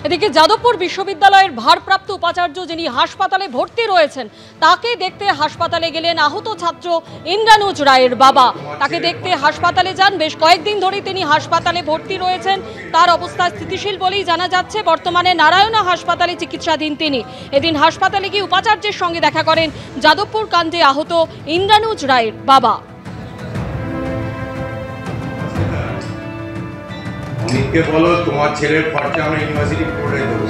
এদিকে যাদবপুর বিশ্ববিদ্যালয়ের ভারপ্রাপ্ত উপাচার্য যিনি হাসপাতালে ভর্তি রয়েছেন তাকে দেখতে হাসপাতালে গেলেন আহত ছাত্র ইন্দ্রানুজ রায়ের বাবা। তাকে দেখতে হাসপাতালে যান। বেশ কয়েকদিন ধরে তিনি হাসপাতালে ভর্তি রয়েছেন। তার অবস্থা স্থিতিশীল বলেই জানা যাচ্ছে। বর্তমানে নারায়ণা হাসপাতালে চিকিৎসাধীন তিনি। এদিন হাসপাতালে গিয়ে উপাচার্যের সঙ্গে দেখা করেন যাদবপুর কাণ্ডে আহত ইন্দ্রানুজ রায়ের বাবা। অনেককে বলো তোমার ছেলের খরচা আমরা ইউনিভার্সিটি করে দেবো,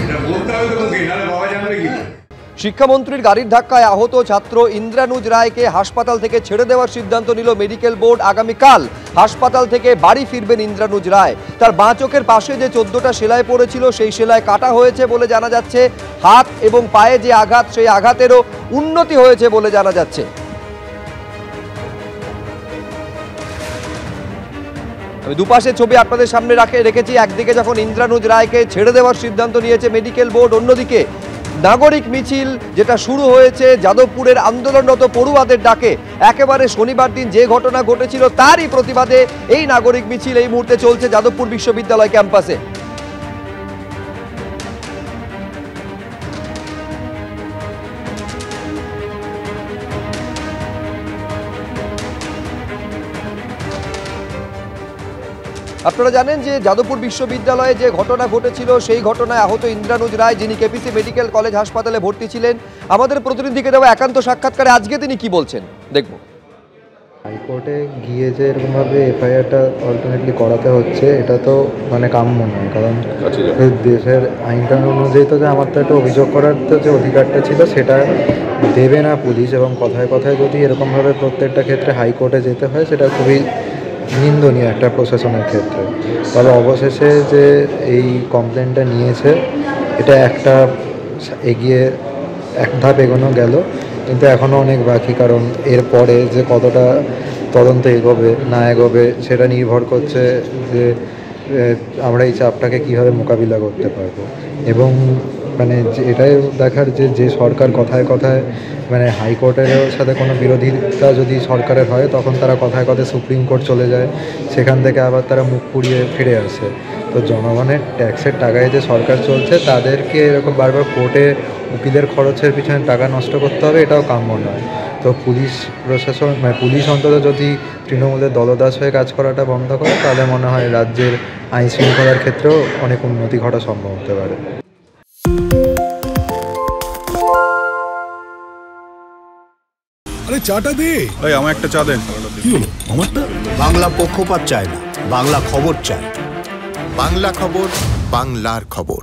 এটা বলতে হবে তোমাকে, নাহলে বাবা জানবে কি? শিক্ষামন্ত্রীর গাড়ির ধাক্কায় আহত ছাত্র ইন্দ্রানুজ রায়কে হাসপাতাল থেকে ছেড়ে দেওয়ার সিদ্ধান্ত নিল মেডিকেল বোর্ড। আগামীকাল হাসপাতাল থেকে বাড়ি ফিরবেন ইন্দ্রানুজ রায়। তার বাঁ চোখের পাশে যে 14টা সেলাই পড়েছিল সেই সেলাই কাটা হয়েছে বলে জানা যাচ্ছে। হাত এবং পায়ে যে আঘাত সেই আঘাতেরও উন্নতি হয়েছে বলে জানা যাচ্ছে। আমি দুপাশে ছবি আপনাদের সামনে রেখেছি। একদিকে যখন ইন্দ্রানুজ রায়কে ছেড়ে দেওয়ার সিদ্ধান্ত নিয়েছে মেডিকেল বোর্ড, অন্যদিকে নাগরিক মিছিল যেটা শুরু হয়েছে যাদবপুরের আন্দোলনরত পড়ুয়াদের ডাকে। একেবারে শনিবার দিন যে ঘটনা ঘটেছিল তারই প্রতিবাদে এই নাগরিক মিছিল এই মুহূর্তে চলছে যাদবপুর বিশ্ববিদ্যালয় ক্যাম্পাসে। আপনারা জানেন যে যাদবপুর বিশ্ববিদ্যালয়ে যে ঘটনা ঘটেছিল সেই ঘটনায় আহত ইন্দ্রানুজ রায়, যিনি কেপিসি মেডিকেল কলেজ হাসপাতালে ভর্তি ছিলেন। আমাদের প্রতিনিধিকে দেওয়া একান্ত সাক্ষাৎকারে আজকে তিনি কি বলছেন দেখব। হাইকোর্টে গিয়ে যে এরকমভাবে এফআইআরটা অল্টারনেটলি করাতে হচ্ছে, এটা তো মানে কাম্য নয়। কারণ দেশের আইনকানুন অনুযায়ী তো যে আমার তো একটা অভিযোগ করার তো যে অধিকারটা ছিল সেটা দেবে না পুলিশ, এবং কথায় কথায় যদি এরকমভাবে প্রত্যেকটা ক্ষেত্রে হাইকোর্টে যেতে হয় সেটা খুবই নিন্দনীয় একটা প্রশাসনের ক্ষেত্রে। তবে অবশেষে যে এই কমপ্লেনটা নিয়েছে এটা একটা এগিয়ে এক ধাপ এগোনো গেল, কিন্তু এখনও অনেক বাকি। কারণ এরপরে যে কতটা তদন্ত এগোবে না এগোবে সেটা নির্ভর করছে যে আমরা এই চাপটাকে কীভাবে মোকাবিলা করতে পারবো। এবং মানে এটাই দেখার যে সরকার কথায় কথায় মানে হাইকোর্টের সাথে কোনো বিরোধিতা যদি সরকারের হয় তখন তারা কথায় কথায় সুপ্রিম কোর্ট চলে যায়, সেখান থেকে আবার তারা মুখ পুড়িয়ে ফিরে আসে। তো জনগণের ট্যাক্সের টাকায় যে সরকার চলছে তাদেরকে এরকম বারবার কোর্টে উকিলের খরচের পিছনে টাকা নষ্ট করতে হবে, এটাও কাম্য নয়। তো পুলিশ প্রশাসন মানে পুলিশ অন্তত যদি তৃণমূলের দলদাস হয়ে কাজ করাটা বন্ধ করে তাহলে মনে হয় রাজ্যের আইন শৃঙ্খলার ক্ষেত্রেও অনেক উন্নতি ঘটা সম্ভব হতে পারে। আরে চাটা দে ভাই, আমার একটা চা দেন। কি হলো আমারটা? বাংলা পক্ষপাত চায় না, বাংলা খবর চায়। বাংলা খবর, বাংলার খবর।